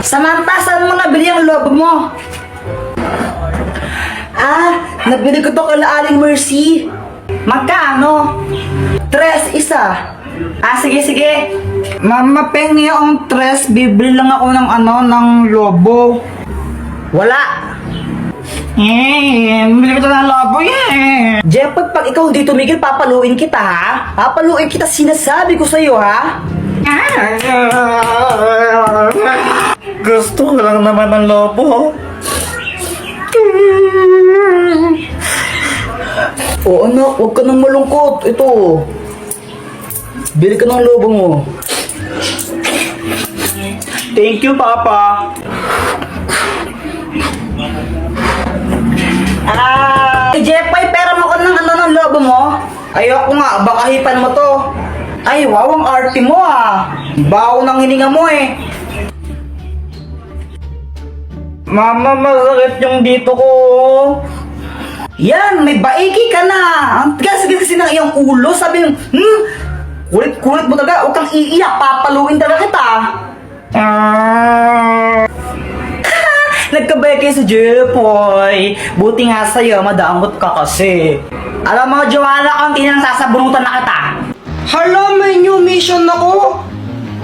Samantha, saan mo nabili ang lobo mo? Nabili ko to kay Aling Mercy. Magkano? 3 isa. Sige. Mama, pengi ang 3. Bibili lang ako ng lobo. Wala. Bibili ko to ng lobo Jepoy, pag ikaw hindi tumigil, papaluin kita ha? Papaluin kita, sinasabi ko sa'yo ha? Gusto ko lang naman ng lobo. Anak, huwag ka nang malungkot. Ito. Bili ka ng lobo mo. Thank you, Papa. Jepoy, pera mo ka ng lobo mo? Ayoko nga, baka hipan mo to. Ay, wow, ang arte mo Bawo ng hininga mo Mama, masakit yung dito ko. Yan, may baiki ka na. Ang tigas kasi ng iyong ulo. Sabi yung, kulit-kulit mo talaga. Huwag kang iiyak. Papaluin talaga kita. Nagkabay kayo sa Jepoy. Buti nga sa'yo, madaangot ka kasi. Alam mo, Joanna, kung sasabunutan na kita. Hala, may new mission ako.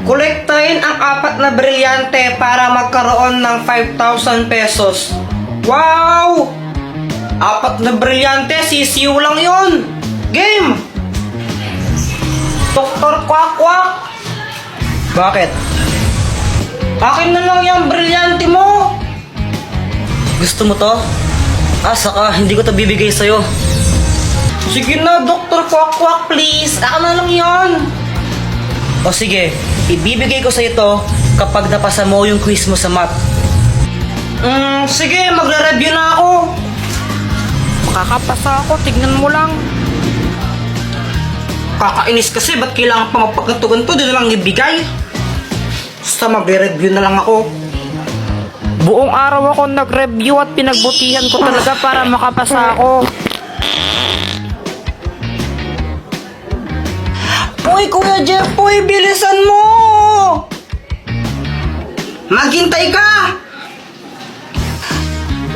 Kolektahin ang 4 na brilyante para magkaroon ng 5,000 pesos. Wow! 4 na brilyante, sisiw lang yun. Game! Dr. Quack. Bakit? Akin na lang yung brilyante mo. Gusto mo to? Saka hindi ko to bibigay sa'yo. Sige na, Dr. Quack, please. Ako na lang yan. O sige, ibibigay ko sa'yo to kapag napasa mo yung quiz mo sa math. Sige, magre-review na ako. Makakapasa ako, tignan mo lang. Kakainis kasi, ba't kailangan pa magpagkanto-ganto? Di na lang ibigay. Basta magre-review na lang ako. Buong araw ako nag-review at pinagbutihan ko talaga para makapasa ako. Uy, Kuya Jepoy, bilisan mo! Maghintay ka!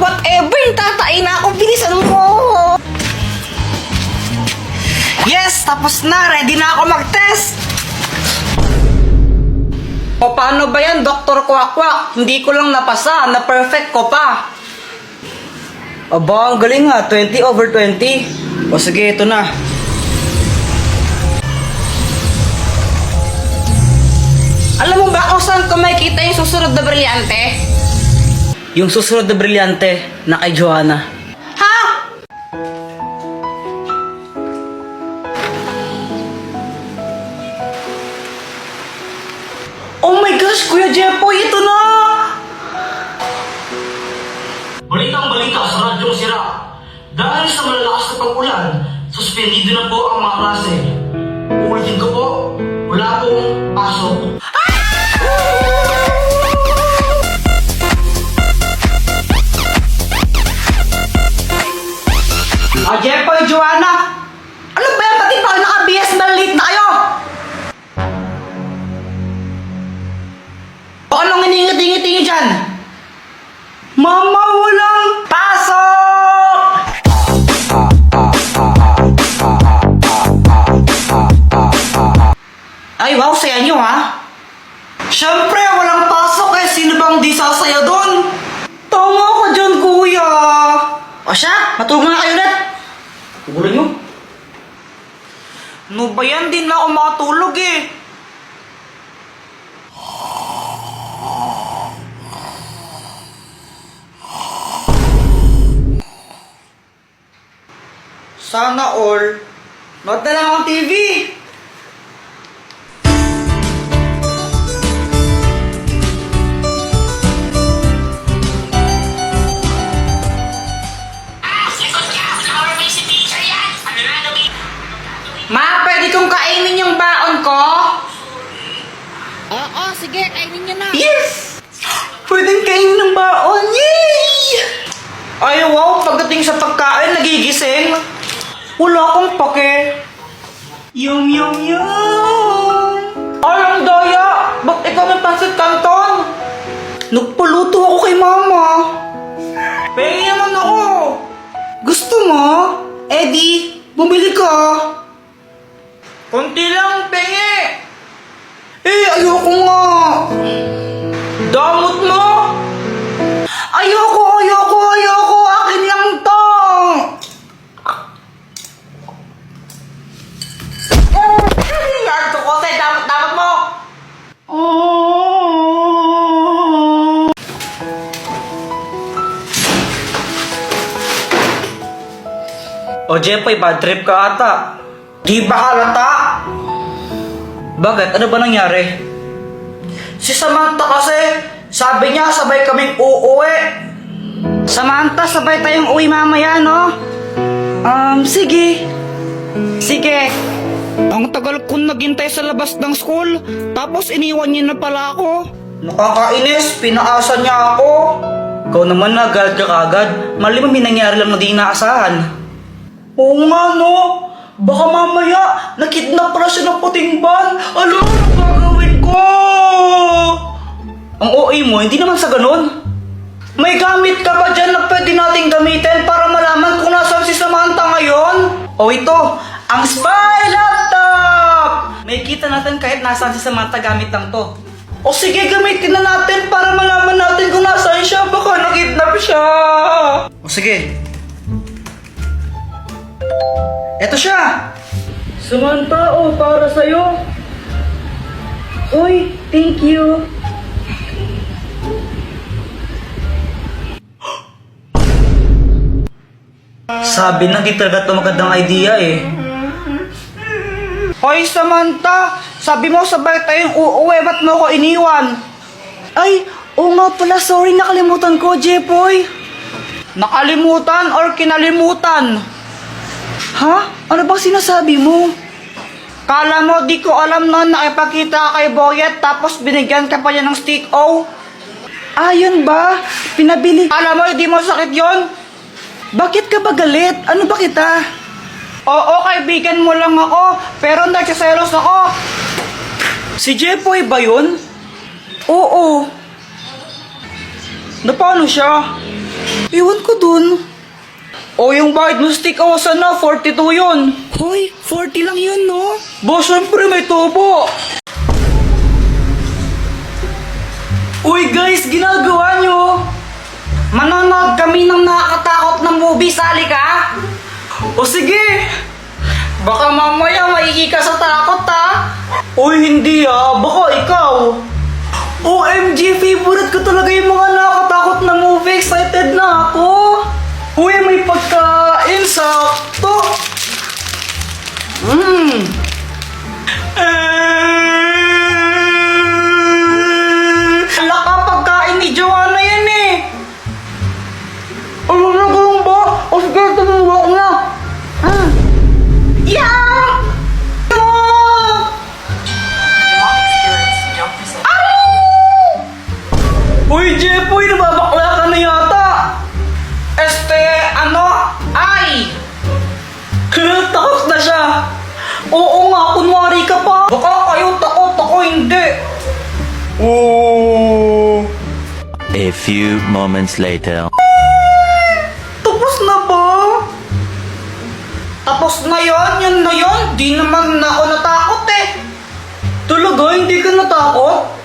Whatever, tatain na ako, bilisan mo! Yes, tapos na, ready na ako mag-test! O paano ba yan, Dr. Quack? Hindi ko lang napasa, na-perfect ko pa. Aba, ang galing nga, 20/20. O sige, ito na. Alam mo ba kung saan ko makikita yung susunod na brilyante? Yung susunod na brilyante na kay Joanna. Ha? Oh my gosh, Kuya Jepoy, ito na! Balitang-balita sa Radyong Sira. Dahil sa malalakas na pag-ulan, suspendido na po ang mga klase. Uulitin ko po, wala pong pasok. Jepoy, Joanna! Ano ba yan? Pati pa naka-BS malit na kayo! O anong hiningi-tingi-tingi dyan? Mama, walang pasok! Ay, wow, saya nyo ha? Siyempre, walang pasok sino bang di sasaya doon? Tama ka dyan, kuya! O siya, matulog na kayo ulit! Tugulan nyo? Ano ba yan? Di na ako makatulog Sana all. Nood na lang ang TV! Ma, pwede kong kainin yung baon ko? Oo, sige, kainin niyo na. Yes! Pwedeng kainin ng baon. Yay! Ay, wow, pagdating sa pagkain, nagigising. Wala akong pake. Yum! Ay, ang daya! Ba't ikaw may pansin mo? Eddie, bumili ka. Kunti lang, pengi! Ayoko nga. Damot mo! Ayoko. Akin lang to. Yarto ko, tay, damot mo! O Jepoy, bad trip ka ata. Di ba halata? Bakit? Ano ba nangyari? Si Samantha kasi, sabi niya sabay kaming uuwi. Samantha, sabay tayong uwi mamaya, no? Sige. Sige. Ang tagal kong naghintay sa labas ng school, tapos iniwan niya na pala ako. Nakakainis, pinaasa niya ako. Ikaw naman na, galit ka kagad. Mali mo may nangyari lang na di inaasahan. Oo nga, no? Baka mamaya, nakidnap pala siya ng puting ban. Ano gagawin ko? Ang OA mo, hindi naman sa ganun. May gamit ka ba dyan na pwede nating gamitin para malaman kung nasaan si Samantha ngayon? O ito, ang Spy Laptop! May kita natin kahit nasaan si Samantha gamit lang to. O sige, gamitin na natin para malaman natin kung nasaan siya. Baka nakidnap siya. O sige. Eto siya! Samantha, para sa'yo. Uy, thank you. Sabi na di talaga ito magandang idea eh. Hoy, Samantha, sabi mo sabay tayong uuwi, ba't mo ko iniwan? Ay, oo nga pala, sorry, nakalimutan ko, Jepoy. Nakalimutan or kinalimutan? Ha? Ano bang sinasabi mo? Kala mo di ko alam noon nakipagkita ka kay Boyet tapos binigyan ka pa niya ng stick O? Ah, yun ba? Pinabili. Kala mo hindi mo sakit yon? Bakit ka ba galit? Ano ba kita? Oo, kaibigan mo lang ako, pero nagsiselos ako. Si Jepoy ba yun? Oo. Na paano siya? Iwan ko dun. O yung bayad mo stick o sana, 42 yun. Hoy, 40 lang yun, no? Bo, syempre may tubo. Uy guys, ginagawa nyo? Manonood kami ng nakakatakot na movie, sali ka? O sige, baka mamaya maigi ka sa takot ha? Uy, hindi baka ikaw. OMG, favorite ko talaga yung mga nakakatakot na movie, excited na ako. Uy, may pagkain, sakto. Ala ka, pagkain ni Joanna yan eh. Ano na ganun ba? O sige, tumuwa ko na. Yeah! Uy, Jepoy, nababakla ka na yata. Ay! Takot na siya. Oo nga, kunwari ka pa. Baka kayo takot, ako hindi. Oh. A few moments later. Tapos na ba? Tapos na yun? Yun na yun? Di naman na ako natakot eh. Talaga? Hindi ka natakot?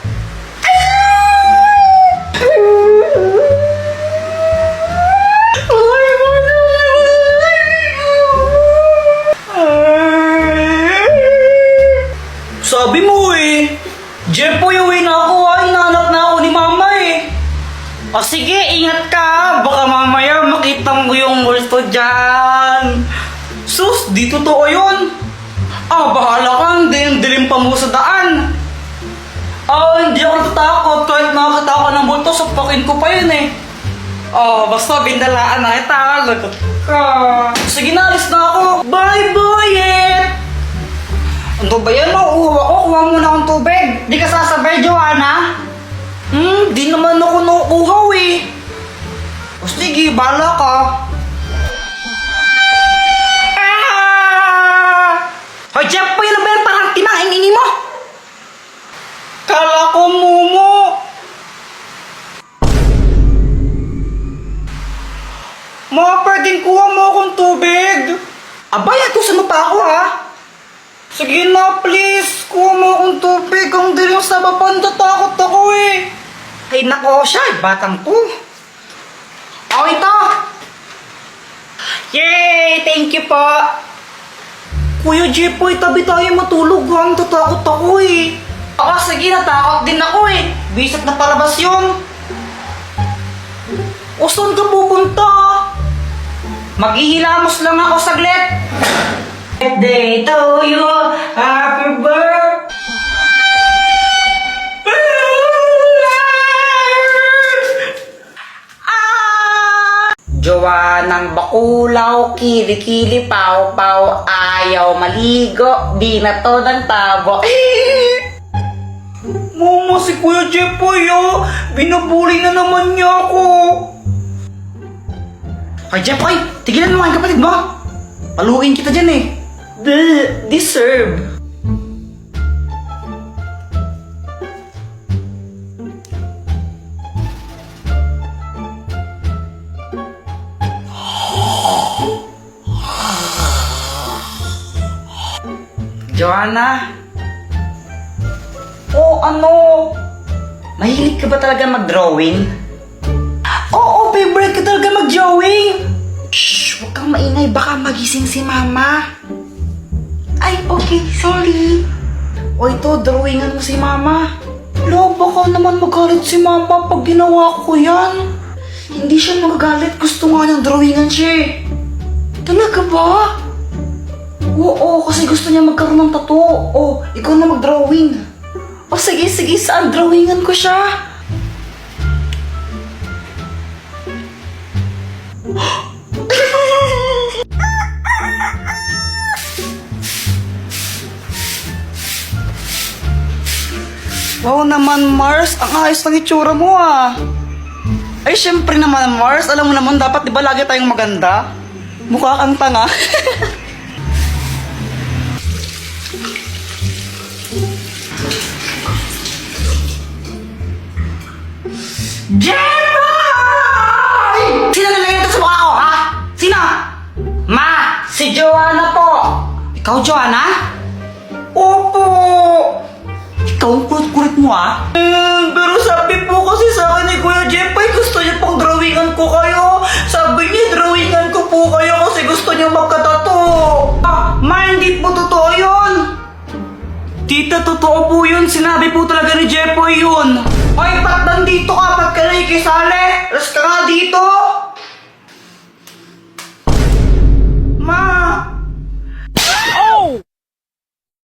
Sabi mo eh. Jepoy, uwi na ako Hinahanap na ako ni mama eh. O sige, ingat ka. Baka mamaya makita mo yung multo dyan. Sus, di totoo yun. Bahala ka. Dilim pa mo sa daan. Hindi ako natatakot. Kahit nakakita ako ng multo, sapakin ko pa yun eh. Basta bindalaan na kita. Lagot ka. Sige na, alis na ako. Bye, Boyet! Ano ba yan? Mauuhaw ako. Kuha muna akong tubig. Di ka sasabay, Joanna? Di naman ako nauuhaw eh. O sige, bala ka. Hoy, Jeff, pa yun na ba yan? Parang timang ang ini mo. Kala ko, Mumu. Mga pwedeng kuha mo akong akong tubig. Abay, atusan mo pa ako ha. Sige na, please. Kuha mo akong tubig. Ang dilim sa baba. Natatakot ako eh. Ay nako siya, batang to. Oh, ito. Yay! Thank you po. Kuya Jepoy, tabi tayo matulog ha. Natatakot ako eh. Oo, sige, natakot din ako eh. Bisit na palabas yun. O saan ka pupunta? Maghihilamos lang ako saglit. Birthday to you. Happy birthday. Jowa ng bakulaw, kili-kili, paw-paw, ayaw maligo, binato ng tabo. Mama, si Kuya Jepoy oh. Binubuli na naman niya ako. Ay, Jepoy, tigilan mo ang kapatid mo. Paluin kita dyan eh. Deserve. Joanna, Ano? mahilig ka ba talaga mag-drawing? Oo, favorite ka talaga mag-drawing. Shh, huwag kang maingay, baka magising si mama. Ay, okay, sorry. O ito, drawingan mo si mama. Lo, baka naman magalit si mama pag ginawa ko yan. Hindi siya magagalit, gusto nga niyang drawingan siya eh. Talaga ba? Oo, kasi gusto niya magkaroon ng tattoo. O, ikaw na mag-drawing. O sige, saan drawingan ko siya? Wow naman, Mars. Ang ayos ng itsura mo ah. Ay, syempre naman, Mars. Alam mo naman, dapat di ba lagi tayong maganda? Mukha kang tanga. Jepoy! Sino nalagay ito sa mukha ko, ha? Sino? Ma, si Joanna po. Ikaw, Joanna? Opo. Ikaw ang kulit-kulit mo ah. Pero sabi po kasi sa akin ni Kuya Jepoy, gusto niya pang drawingan ko kayo. Sabi niya, drawingan ko po kayo kasi gusto niya magkatato. Ma, hindi po totoo yun. Tita, totoo po yun. Sinabi po talaga ni Jepoy yun.